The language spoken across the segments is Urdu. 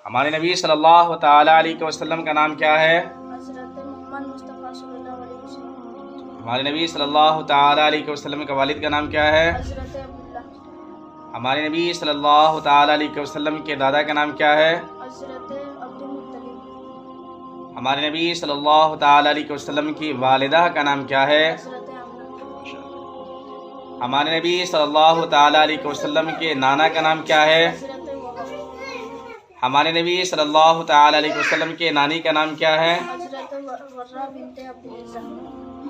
ہمارے نبی صلی اللہ تعالیٰ علیہ وسلم کا نام کیا ہے؟ حضرت محمد مصطفیٰ صلی اللہ علیہ وسلم۔ ہمارے نبی صلی اللہ تعالیٰ علیہ وسلم کا والد کا نام کیا ہے؟ حضرت عبداللہ۔ ہمارے نبی صلی اللہ تعالیٰ علیہ وسلم کے دادا کا نام کیا ہے؟ حضرت عبدالمطلب۔ ہمارے نبی صلی اللہ تعالیٰ علیہ وسلم کی والدہ کا نام کیا ہے؟ حضرت آمنہ۔ ہمارے نبی صلی اللہ تعالیٰ علیہ وسلم کے نانا کا نام کیا ہے؟ حضرت وہب۔ ہمارے نبی صلی اللہ تعالیٰ علیہ وسلم کے نانی کا نام کیا ہے؟ حضرت ورہ بنت عبدالعزہ۔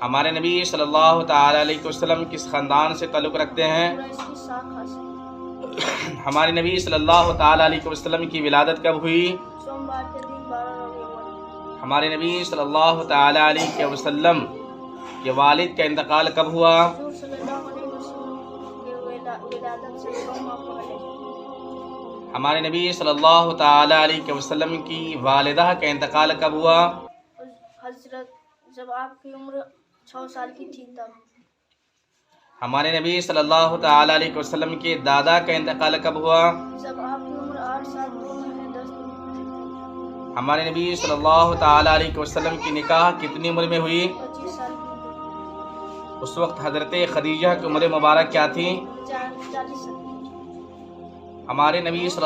ہمارے نبی صلی اللہ تعالیٰ علیہ وسلم کس خاندان سے تعلق رکھتے ہیں؟ قریش کی شاخہ سے۔ ہمارے نبی صلی اللہ تعالیٰ علیہ وسلم کی ولادت کب ہوئی؟ سوموار کے دن 12 ربیع الاول۔ ہمارے نبی صلی اللہ تعالیٰ علیہ وسلم کے والد کا انتقال کب ہوا؟ حضور صلی اللہ علیہ وسلم کے ولادت سے 2 ماہ پہلے۔ ہمارے نبی صلی اللہ تعالیٰ علیہ وسلم کی والدہ کا انتقال کب ہوا؟ حضرت جب آپ کی عمر 6 سال کی تھی تب۔ ہمارے نبی صلی اللہ تعالیٰ علیہ وسلم کے دادا کا انتقال کب ہوا؟ جب آپ کی عمر 8 سال 2 مہینے 10 دن کی تھی۔ ہمارے نبی صلی اللہ تعالیٰ علیہ وسلم کی نکاح کتنی عمر میں ہوئی؟ 25 سال کی اس وقت حضرت خدیجہ کی عمر مبارک کیا تھی؟ تھی۔ 40 سال کی۔ ہمارے نبی صلی